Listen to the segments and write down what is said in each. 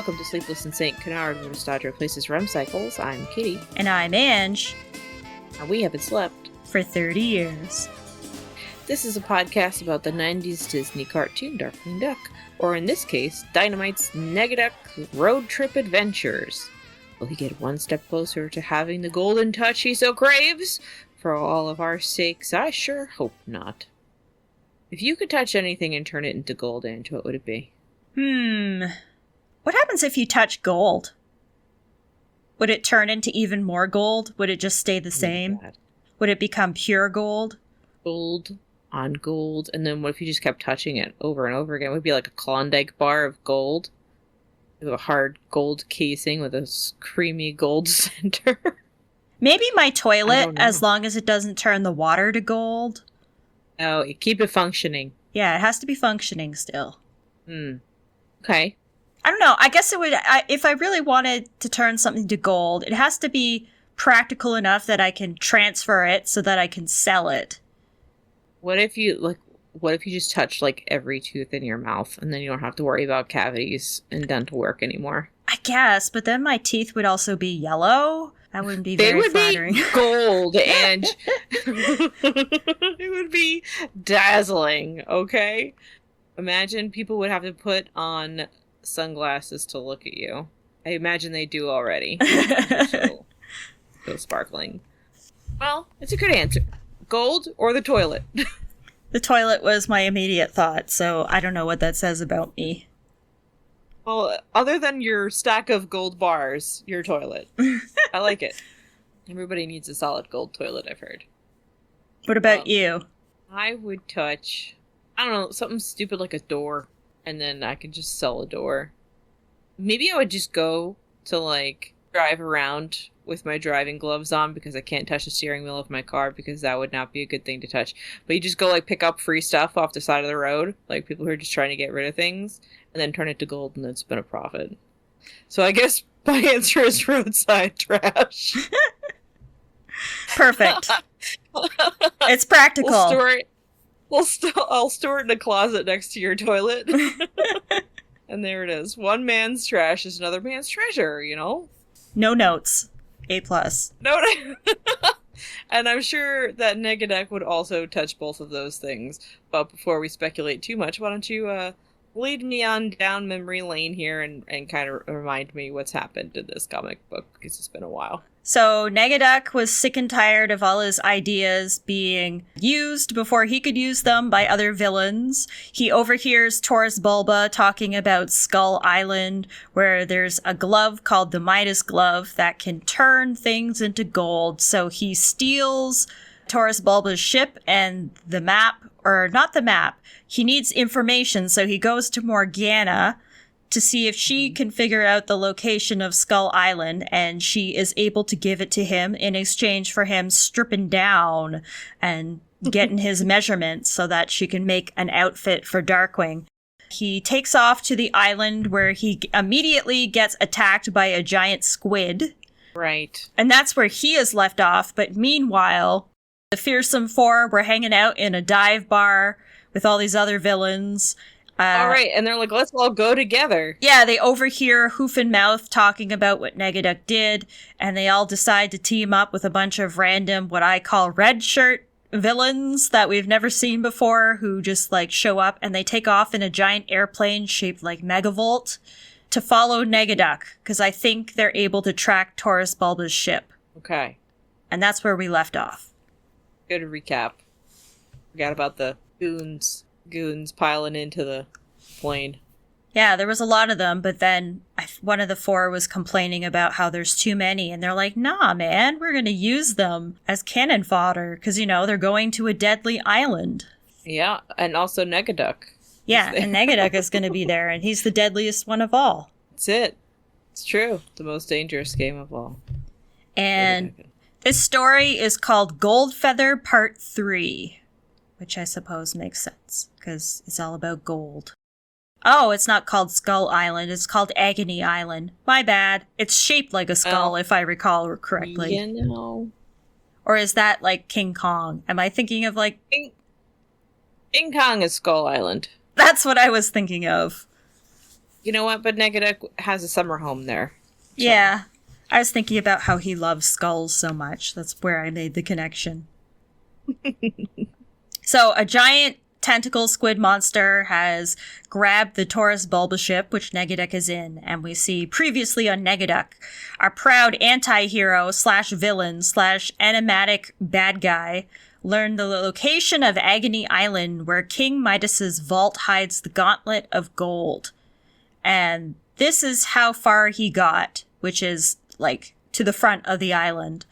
Welcome to Sleepless in St. Canard, where nostalgia replaces REM cycles. I'm Kitty. And I'm Ange. And we haven't slept For 30 years. This is a podcast about the 90s Disney cartoon Darkwing Duck, or in this case, Dynamite's Negaduck road trip adventures. Will he get one step closer to having the golden touch he so craves? For all of our sakes, I sure hope not. If you could touch anything and turn it into gold, Ange, what would it be? What happens if you touch gold? Would it turn into even more gold? Would it just stay the same? God. Would it become pure gold? Gold on gold, and then what if you just kept touching it over and over again? It would be like a Klondike bar of gold. With a hard gold casing with a creamy gold center. Maybe my toilet, as long as it doesn't turn the water to gold. Oh, you keep it functioning. Yeah, it has to be functioning still. Okay. I don't know. I guess it would, if I really wanted to turn something to gold, it has to be practical enough that I can transfer it so that I can sell it. What if you just touch like every tooth in your mouth and then you don't have to worry about cavities and dental work anymore? I guess, but then my teeth would also be yellow. That wouldn't be very flattering. They would be gold, and it would be dazzling, okay? Imagine people would have to put on sunglasses to look at you. I imagine they do already. So sparkling. Well, it's a good answer. Gold or the toilet? The toilet was my immediate thought, so I don't know what that says about me. Well, other than your stack of gold bars, your toilet. I like it. Everybody needs a solid gold toilet, I've heard. What about you? I would touch, I don't know, something stupid like a door, and then I could just sell a door. Maybe I would just go to, like, drive around with my driving gloves on because I can't touch the steering wheel of my car because that would not be a good thing to touch. But you just go, like, pick up free stuff off the side of the road, like people who are just trying to get rid of things, and then turn it to gold and then spin a profit. So I guess my answer is roadside trash. Perfect. It's practical. I'll store it in a closet next to your toilet. And there it is. One man's trash is another man's treasure, you know? No notes. A+. No. And I'm sure that Negaduck would also touch both of those things. But before we speculate too much, why don't you lead me on down memory lane here and kind of remind me what's happened in this comic book, because it's been a while. So Negaduck was sick and tired of all his ideas being used before he could use them by other villains. He overhears Taurus Bulba talking about Skull Island, where there's a glove called the Midas Glove that can turn things into gold. So he steals Taurus Bulba's ship and the map, or not the map. He needs information, so he goes to Morgana to see if she can figure out the location of Skull Island, and she is able to give it to him in exchange for him stripping down and getting his measurements so that she can make an outfit for Darkwing. He takes off to the island where he immediately gets attacked by a giant squid. Right. And that's where he is left off, but meanwhile, the Fearsome Four were hanging out in a dive bar with all these other villains. All right, and they're like, let's all go together. Yeah, they overhear Hoof and Mouth talking about what Negaduck did, and they all decide to team up with a bunch of random, what I call red shirt villains that we've never seen before, who just, like, show up, and they take off in a giant airplane shaped like Megavolt to follow Negaduck, because I think they're able to track Taurus Bulba's ship. Okay. And that's where we left off. Good recap. Forgot about the goons piling into the plane. Yeah, there was a lot of them, but then one of the four was complaining about how there's too many, and they're like, nah, man, we're going to use them as cannon fodder, because, you know, they're going to a deadly island. Yeah, and also Negaduck. Yeah, and Negaduck is going to be there, and he's the deadliest one of all. That's it. It's true. The most dangerous game of all. And this story is called Goldfeather Part 3. Which I suppose makes sense, because it's all about gold. Oh, it's not called Skull Island, it's called Agony Island. My bad. It's shaped like a skull, if I recall correctly. You know. Or is that like King Kong? Am I thinking of like... King Kong is Skull Island. That's what I was thinking of. You know what? But Negaduck has a summer home there. So. Yeah. I was thinking about how he loves skulls so much. That's where I made the connection. So a giant tentacle squid monster has grabbed the Taurus Bulba ship, which Negaduck is in, and we see previously on Negaduck, our proud anti-hero slash villain slash enigmatic bad guy learned the location of Agony Island, where King Midas's vault hides the gauntlet of gold. And this is how far he got, which is, like, to the front of the island.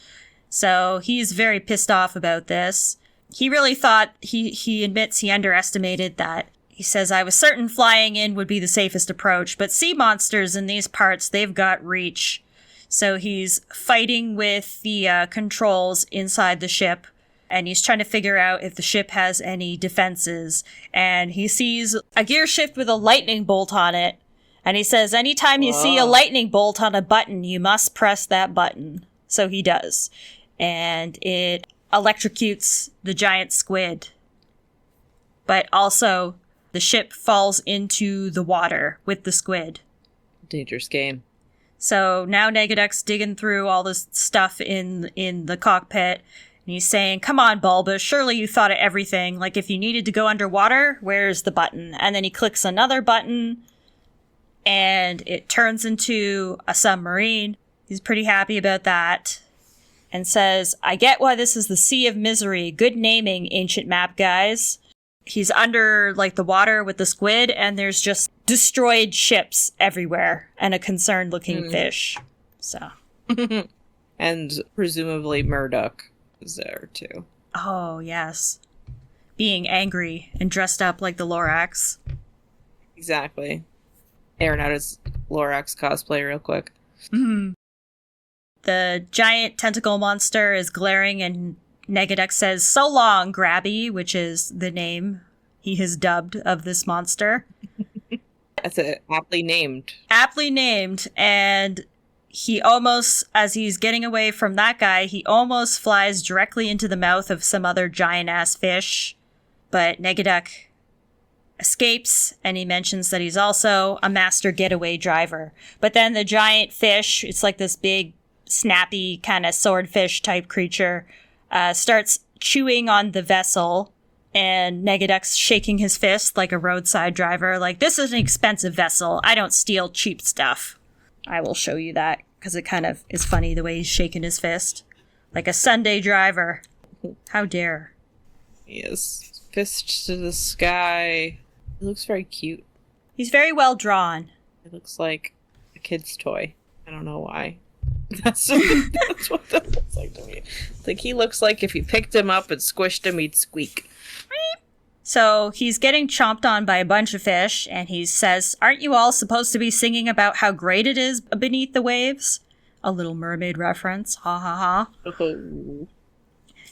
So he's very pissed off about this. He really thought, he admits he underestimated that. He says, I was certain flying in would be the safest approach, but sea monsters in these parts, they've got reach. So he's fighting with the controls inside the ship, and he's trying to figure out if the ship has any defenses. And he sees a gear shift with a lightning bolt on it, and he says, anytime you see a lightning bolt on a button, you must press that button. So he does. And it electrocutes the giant squid. But also, the ship falls into the water with the squid. Dangerous game. So now Negaduck's digging through all this stuff in the cockpit. And he's saying, come on, Bulba, surely you thought of everything. Like, if you needed to go underwater, where's the button? And then he clicks another button, and it turns into a submarine. He's pretty happy about that. And says, I get why this is the Sea of Misery. Good naming, ancient map guys. He's under, like, the water with the squid, and there's just destroyed ships everywhere, and a concerned-looking fish. So. And presumably Murdoch is there, too. Oh, yes. Being angry and dressed up like the Lorax. Exactly. Airing out his Lorax cosplay real quick. Mm-hmm. The giant tentacle monster is glaring, and Negaduck says, so long, Grabby, which is the name he has dubbed of this monster. That's aptly named. Aptly named, and he almost, as he's getting away from that guy, he almost flies directly into the mouth of some other giant-ass fish. But Negaduck escapes, and he mentions that he's also a master getaway driver. But then the giant fish, it's like this big, snappy kind of swordfish type creature, starts chewing on the vessel, and Negaduck's shaking his fist like a roadside driver, like, this is an expensive vessel. I don't steal cheap stuff. I will show you that, because it kind of is funny the way he's shaking his fist. Like a Sunday driver. How dare. Yes. Fist to the sky. It looks very cute. He's very well drawn. It looks like a kid's toy. I don't know why. That's what that looks like to me. Like, he looks like if you picked him up and squished him, he'd squeak. So he's getting chomped on by a bunch of fish, and he says, aren't you all supposed to be singing about how great it is beneath the waves? A Little Mermaid reference. Ha ha ha. Oh.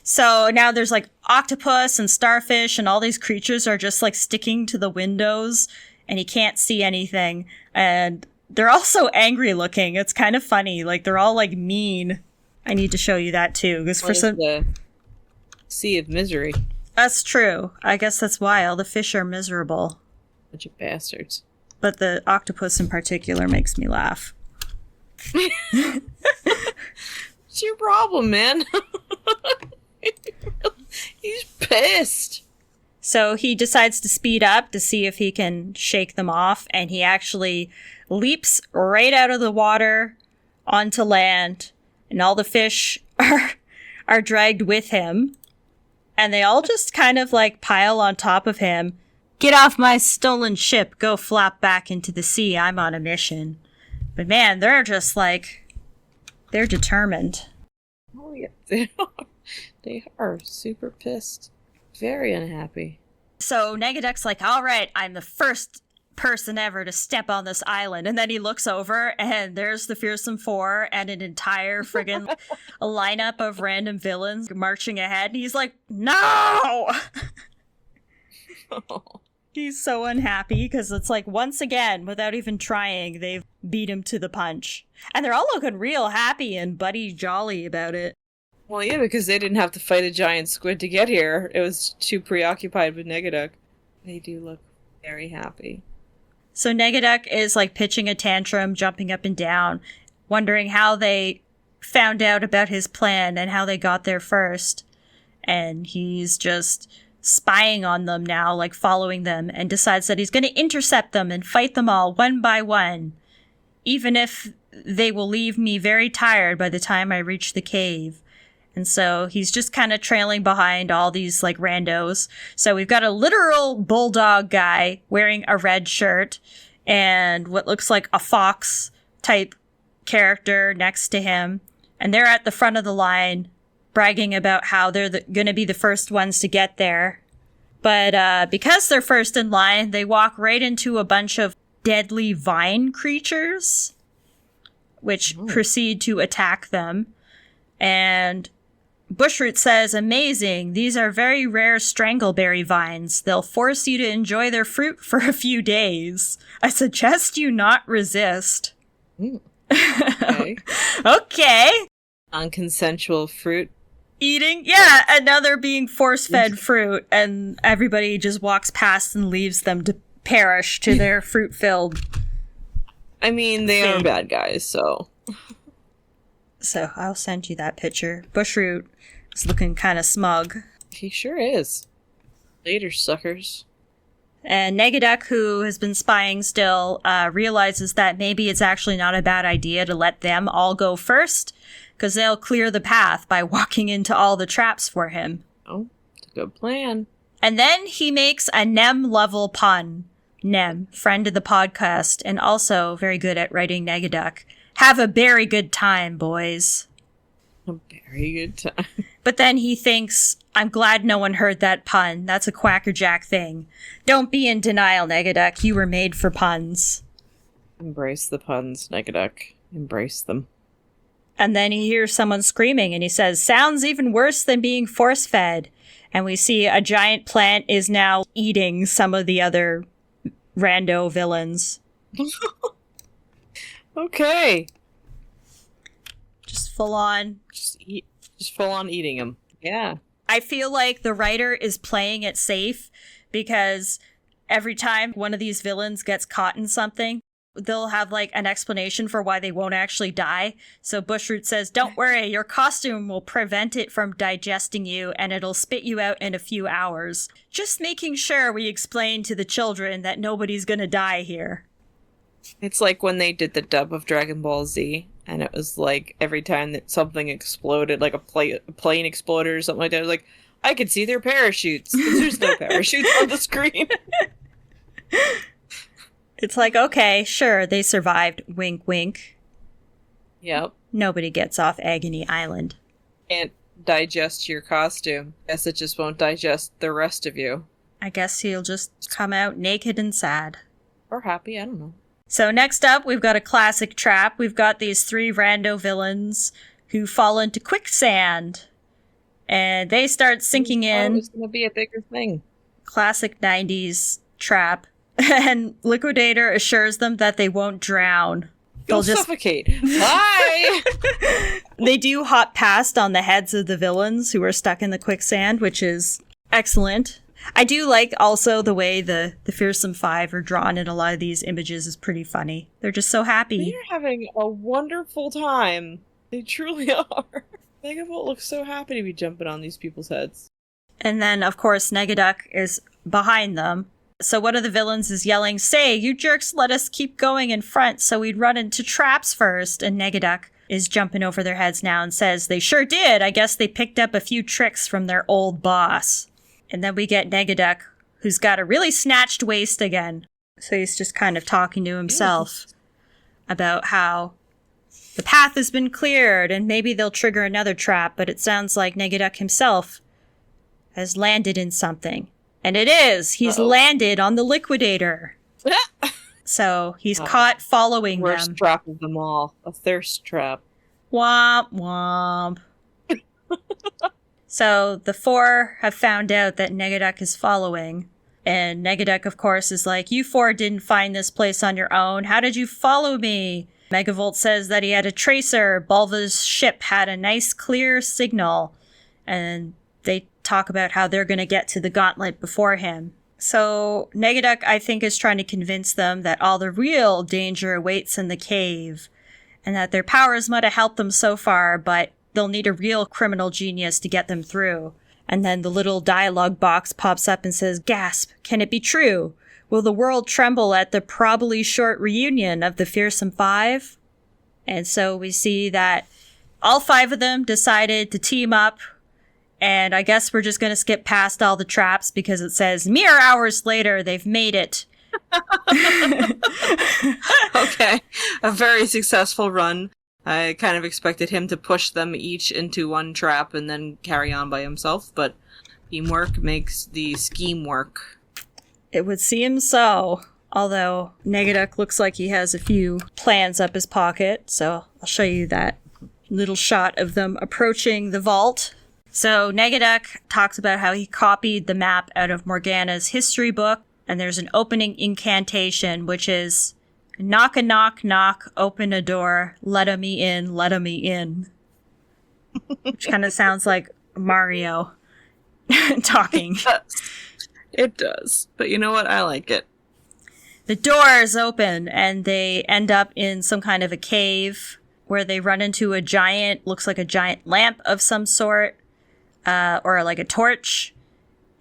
So now there's like octopus and starfish, and all these creatures are just like sticking to the windows, and he can't see anything. And they're all so angry looking. It's kind of funny. Like, they're all like mean. I need to show you that too, because for some the Sea of Misery. That's true. I guess that's why all the fish are miserable. Bunch of bastards. But the octopus in particular makes me laugh. What's your problem, man? He's pissed. So he decides to speed up to see if he can shake them off, and he actually leaps right out of the water onto land, and all the fish are dragged with him, and they all just kind of like pile on top of him. Get off my stolen ship, go flop back into the sea, I'm on a mission. But man, they're just like, they're determined. Oh yeah, they are. They are super pissed. Very unhappy. So Negaduck's like, all right, I'm the first person ever to step on this island. And then he looks over, and there's the Fearsome Four and an entire friggin' lineup of random villains marching ahead. And he's like, no! He's so unhappy because it's like, once again, without even trying, they've beat him to the punch. And they're all looking real happy and buddy jolly about it. Well, yeah, because they didn't have to fight a giant squid to get here. It was too preoccupied with Negaduck. They do look very happy. So Negaduck is like pitching a tantrum, jumping up and down, wondering how they found out about his plan and how they got there first. And he's just spying on them now, like following them, and decides that he's going to intercept them and fight them all one by one, even if they will leave me very tired by the time I reach the cave. And so he's just kind of trailing behind all these like randos. So we've got a literal bulldog guy wearing a red shirt and what looks like a fox type character next to him. And they're at the front of the line bragging about how they're going to be the first ones to get there. But because they're first in line, they walk right into a bunch of deadly vine creatures, which proceed to attack them. And Bushroot says, amazing, these are very rare strangleberry vines. They'll force you to enjoy their fruit for a few days. I suggest you not resist. Okay. Okay. Unconsensual fruit Eating? Yeah, and now they're being force-fed fruit, and everybody just walks past and leaves them to perish to their fruit-filled... I mean, they are bad guys, so... So, I'll send you that picture. Bushroot is looking kind of smug. He sure is. Later, suckers. And Negaduck, who has been spying still, realizes that maybe it's actually not a bad idea to let them all go first, because they'll clear the path by walking into all the traps for him. Oh, it's a good plan. And then he makes a Nem-level pun. Nem, friend of the podcast, and also very good at writing Negaduck. Have a very good time, boys. A very good time. But then he thinks, I'm glad no one heard that pun. That's a Quackerjack thing. Don't be in denial, Negaduck. You were made for puns. Embrace the puns, Negaduck. Embrace them. And then he hears someone screaming, and he says, sounds even worse than being force-fed. And we see a giant plant is now eating some of the other rando villains. Okay. Just full on. Just full on eating them. Yeah. I feel like the writer is playing it safe because every time one of these villains gets caught in something, they'll have like an explanation for why they won't actually die. So Bushroot says, don't worry, your costume will prevent it from digesting you and it'll spit you out in a few hours. Just making sure we explain to the children that nobody's gonna die here. It's like when they did the dub of Dragon Ball Z, and it was like every time that something exploded, like a plane exploded or something like that, it was like, I could see their parachutes. There's no parachutes on the screen. It's like, okay, sure, they survived. Wink, wink. Yep. Nobody gets off Agony Island. Can't digest your costume. Guess it just won't digest the rest of you. I guess he'll just come out naked and sad. Or happy, I don't know. So next up, we've got a classic trap. We've got these 3 rando villains who fall into quicksand. And they start sinking in. It's going to be a bigger thing. Classic 90s trap. And Liquidator assures them that they won't drown. They'll just suffocate. Bye! They do hop past on the heads of the villains who are stuck in the quicksand, which is excellent. I do like also the way the Fearsome Five are drawn in a lot of these images is pretty funny. They're just so happy. They're having a wonderful time. They truly are. Megavolt looks so happy to be jumping on these people's heads. And then, of course, Negaduck is behind them. So one of the villains is yelling, say, you jerks let us keep going in front so we'd run into traps first. And Negaduck is jumping over their heads now and says, they sure did. I guess they picked up a few tricks from their old boss. And then we get Negaduck, who's got a really snatched waist again. So he's just kind of talking to himself about how the path has been cleared and maybe they'll trigger another trap. But it sounds like Negaduck himself has landed in something. And it is. He's landed on the Liquidator. So he's caught following them. Worst trap of them all. A thirst trap. Womp womp. So the 4 have found out that Negaduck is following. And Negaduck, of course, is like, you 4 didn't find this place on your own. How did you follow me? Megavolt says that he had a tracer. Bulva's ship had a nice clear signal. And they talk about how they're going to get to the gauntlet before him. So Negaduck, I think, is trying to convince them that all the real danger awaits in the cave, and that their powers might have helped them so far, but they'll need a real criminal genius to get them through. And then the little dialogue box pops up and says, "Gasp, can it be true? Will the world tremble at the probably short reunion of the Fearsome Five?" And so we see that all 5 of them decided to team up. And I guess we're just going to skip past all the traps because it says mere hours later, they've made it. Okay. A very successful run. I kind of expected him to push them each into one trap and then carry on by himself, but teamwork makes the scheme work. It would seem so. Although Negaduck looks like he has a few plans up his pocket, so I'll show you that little shot of them approaching the vault. So Negaduck talks about how he copied the map out of Morgana's history book, and there's an opening incantation, which is, "Knock a knock knock, open a door, let a me in, let a me in." Which kind of sounds like Mario talking. It does. But you know what? I like it. The doors open, and they end up in some kind of a cave where they run into a giant, looks like a giant lamp of some sort. Or like a torch,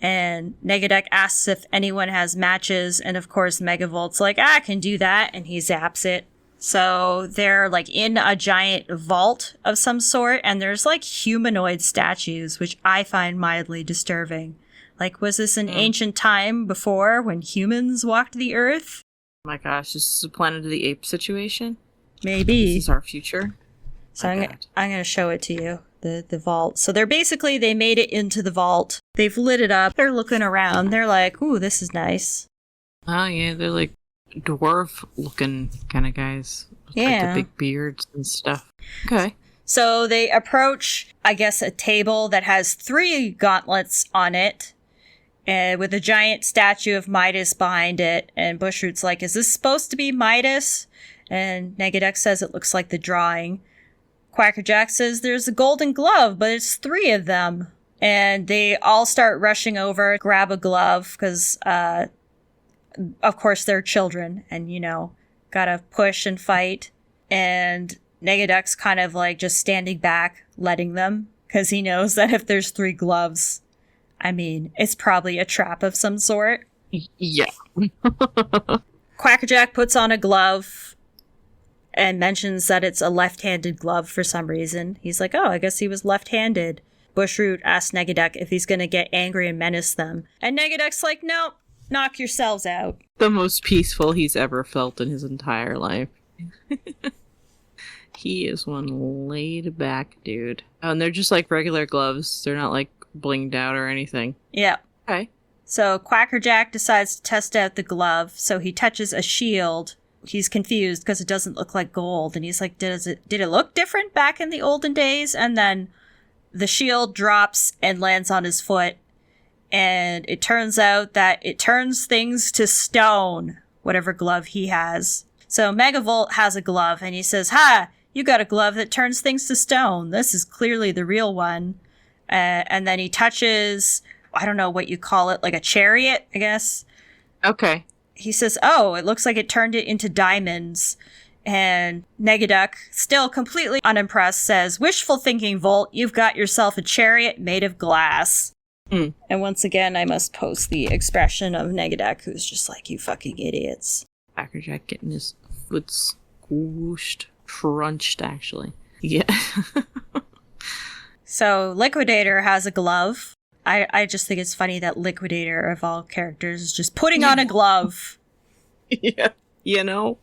and Negaduck asks if anyone has matches, and of course Megavolt's like, "I can do that," and he zaps it. So they're like in a giant vault of some sort, and there's like humanoid statues, which I find mildly disturbing. Like, was this an ancient time before when humans walked the earth? Oh my gosh, this is a Planet of the Apes situation? Maybe. This is our future? So I'm going to show it to you. The vault. So they made it into the vault. They've lit it up. They're looking around. They're like, "Ooh, this is nice." Oh yeah, they're like dwarf looking kind of guys. With Yeah. like the big beards and stuff. Okay. So they approach, I guess, a table that has 3 gauntlets on it, with a giant statue of Midas behind it. And Bushroot's like, "Is this supposed to be Midas?" And Negaduck says it looks like the drawing. Quackerjack says there's a golden glove, but it's 3 of them. And they all start rushing over, grab a glove, because, of course, they're children, and, gotta push and fight. And Negaduck's kind of like just standing back, letting them, because he knows that if there's 3 gloves, I mean, it's probably a trap of some sort. Yeah. Quackerjack puts on a glove and mentions that it's a left-handed glove for some reason. He's like, "Oh, I guess he was left-handed." Bushroot asks Negaduck if he's going to get angry and menace them. And Negaduck's like, "Nope, knock yourselves out." The most peaceful he's ever felt in his entire life. He is one laid back dude. Oh, and they're just like regular gloves. They're not like blinged out or anything. Yeah. Okay. So Quackerjack decides to test out the glove, so he touches a shield. He's confused because it doesn't look like gold, and he's like, did it look different back in the olden days? And then the shield drops and lands on his foot, and it turns out that it turns things to stone, whatever glove he has. So Megavolt has a glove, and he says, "Ha! You got a glove that turns things to stone. This is clearly the real one." And then he touches, I don't know what you call it, like a chariot, I guess. Okay. He says, "Oh, it looks like it turned it into diamonds." And Negaduck, still completely unimpressed, says, "Wishful thinking, Volt. You've got yourself a chariot made of glass." And once again, I must post the expression of Negaduck, who's just like, "You fucking idiots." Quackerjack getting his foot squooshed. Crunched, actually. Yeah. So Liquidator has a glove. I just think it's funny that Liquidator, of all characters, is just putting on a glove. Yeah. You know?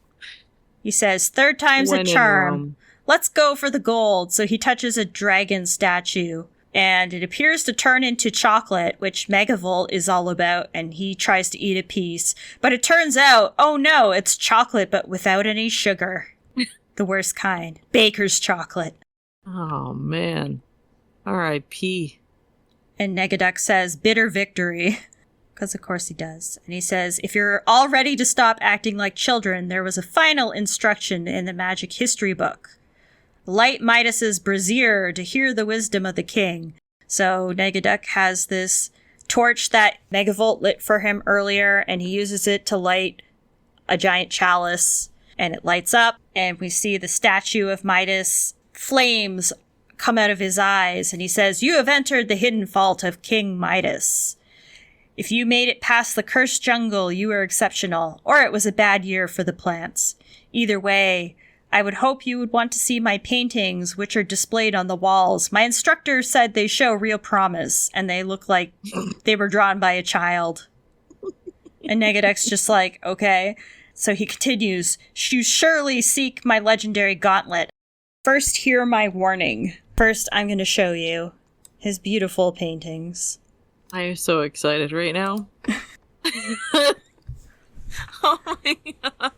He says, "Third time's a charm. Let's go for the gold." So he touches a dragon statue, and it appears to turn into chocolate, which Megavolt is all about, and he tries to eat a piece. But it turns out, oh no, it's chocolate, but without any sugar. The worst kind. Baker's chocolate. Oh, man. R.I.P. And Negaduck says, "Bitter victory." Because of course he does. And he says, "If you're all ready to stop acting like children, there was a final instruction in the magic history book. Light Midas's brazier to hear the wisdom of the king." So Negaduck has this torch that Megavolt lit for him earlier, and he uses it to light a giant chalice, and it lights up, and we see the statue of Midas. Flames come out of his eyes, and he says, "You have entered the hidden vault of King Midas. If you made it past the cursed jungle, you were exceptional, or it was a bad year for the plants. Either way, I would hope you would want to see my paintings, which are displayed on the walls. My instructor said they show real promise, and they look like they were drawn by a child." And Negaduck's just like, okay. So he continues, "You surely seek my legendary gauntlet. First, hear my warning. First, I'm going to show you his beautiful paintings." I am so excited right now. Oh my god.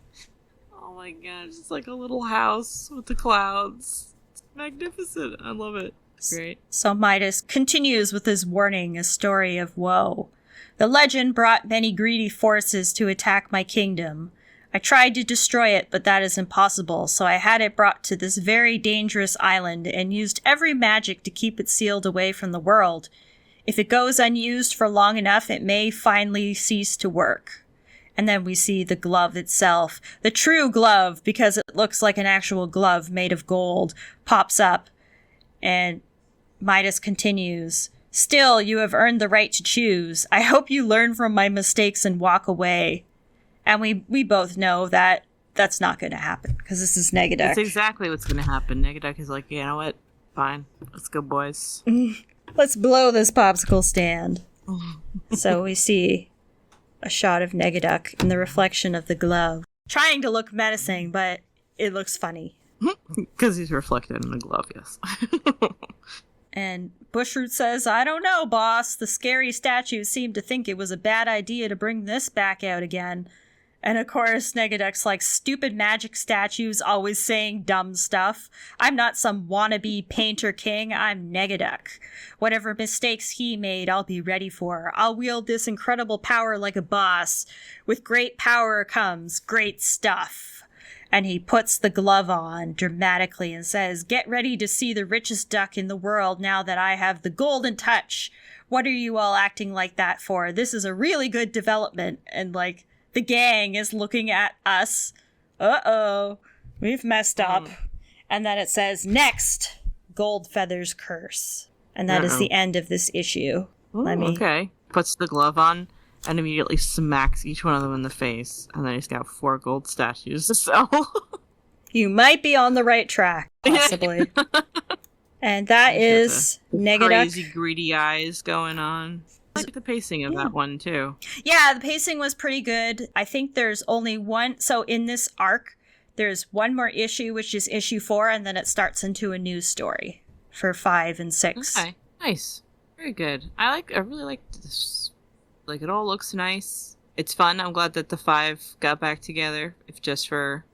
Oh my god, it's just like a little house with the clouds. It's magnificent. I love it. Great. So Midas continues with his warning, a story of woe. "The legend brought many greedy forces to attack my kingdom. I tried to destroy it, but that is impossible, so I had it brought to this very dangerous island and used every magic to keep it sealed away from the world. If it goes unused for long enough, it may finally cease to work." And then we see the glove itself, the true glove, because it looks like an actual glove made of gold, pops up. And Midas continues, "Still, you have earned the right to choose. I hope you learn from my mistakes and walk away." And we both know that that's not going to happen, because this is Negaduck. That's exactly what's going to happen. Negaduck is like, you know what? Fine. Let's go, boys. Let's blow this popsicle stand. So we see a shot of Negaduck in the reflection of the glove, trying to look menacing, but it looks funny. Because he's reflected in the glove, yes. And Bushroot says, "I don't know, boss. The scary statues seemed to think it was a bad idea to bring this back out again." And of course, Negaduck's like, "Stupid magic statues always saying dumb stuff. I'm not some wannabe painter king. I'm Negaduck. Whatever mistakes he made, I'll be ready for. I'll wield this incredible power like a boss. With great power comes great stuff." And he puts the glove on dramatically and says, "Get ready to see the richest duck in the world now that I have the golden touch. What are you all acting like that for? This is a really good development." And like, the gang is looking at us. Uh-oh, we've messed up. And then it says, "Next, Gold Feather's Curse." And that is the end of this issue. Ooh, okay. Puts the glove on and immediately smacks each one of them in the face. And then he's got 4 gold statues to sell. You might be on the right track, possibly. And that is Negaduck. Crazy greedy eyes going on. I like the pacing of that one, too. Yeah, the pacing was pretty good. I think there's only one. So in this arc, there's one more issue, which is issue 4, and then it starts into a new story for 5 and 6. Okay, nice. Very good. I really like this. Like, it all looks nice. It's fun. I'm glad that the 5 got back together, if just for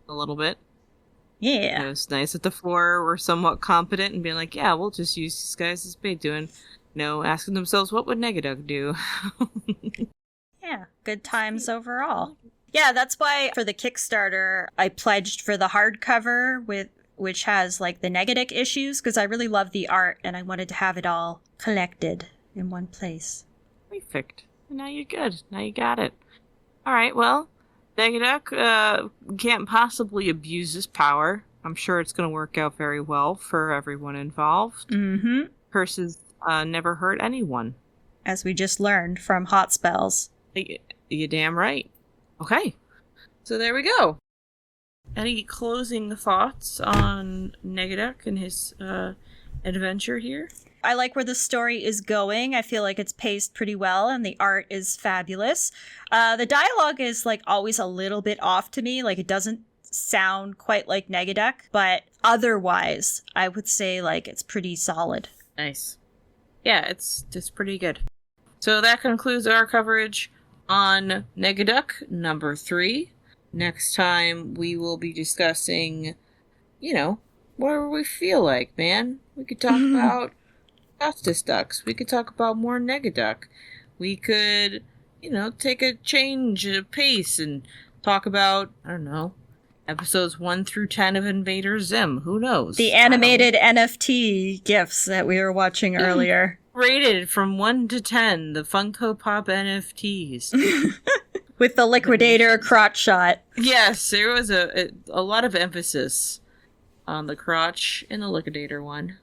a little bit. Yeah. It was nice that the 4 were somewhat competent and being like, yeah, we'll just use these guys as bait, doing, asking themselves, what would Negaduck do? Yeah, good times overall. Yeah, that's why for the Kickstarter, I pledged for the hardcover which has like the Negaduck issues, because I really love the art and I wanted to have it all collected in one place. Perfect. Now you're good. Now you got it. All right, well, Negaduck can't possibly abuse his power. I'm sure it's going to work out very well for everyone involved. Mm-hmm. Curses never hurt anyone. As we just learned from Hot Spells. You damn right. Okay. So there we go. Any closing thoughts on Negaduck and his adventure here? I like where the story is going. I feel like it's paced pretty well and the art is fabulous. The dialogue is like always a little bit off to me. Like, it doesn't sound quite like Negaduck, but otherwise I would say like it's pretty solid. Nice. Yeah, it's pretty good. So that concludes our coverage on Negaduck number 3. Next time we will be discussing, whatever we feel like, man. We could talk about Justice Ducks. We could talk about more Negaduck. We could, take a change of pace and talk about, I don't know, episodes 1 through 10 of Invader Zim. Who knows? The animated NFT GIFs that we were watching earlier. rated from 1 to 10 the Funko Pop NFTs. With the liquidator crotch shot. Yes, there was a lot of emphasis on the crotch in the liquidator one.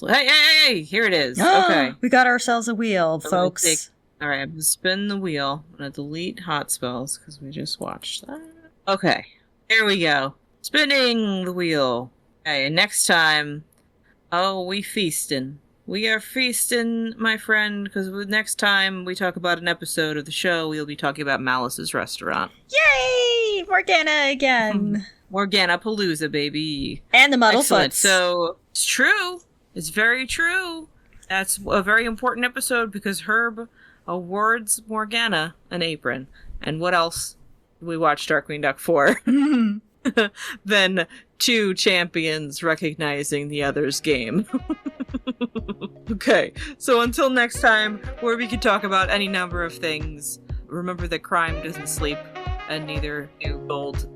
Hey, here it is. Okay. We got ourselves a wheel, folks. Alright, I'm gonna spin the wheel. I'm gonna delete hot spells because we just watched that. Okay, here we go. Spinning the wheel. Okay, and next time, we feasting. We are feasting, my friend, because next time we talk about an episode of the show, we'll be talking about Malice's restaurant. Yay! Morgana again. Morgana Palooza, baby. And the Muddlefoots. So, it's true. It's very true. That's a very important episode because Herb awards Morgana an apron. And what else do we watch Darkwing Duck for? Than two champions recognizing the other's game. Okay, so until next time, where we can talk about any number of things, remember that crime doesn't sleep, and neither do gold,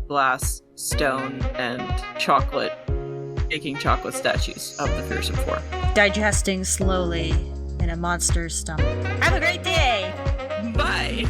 glass, stone, and chocolate, making chocolate statues of the Fearsome Four. Digesting slowly in a monster's stomach. Have a great day! Bye!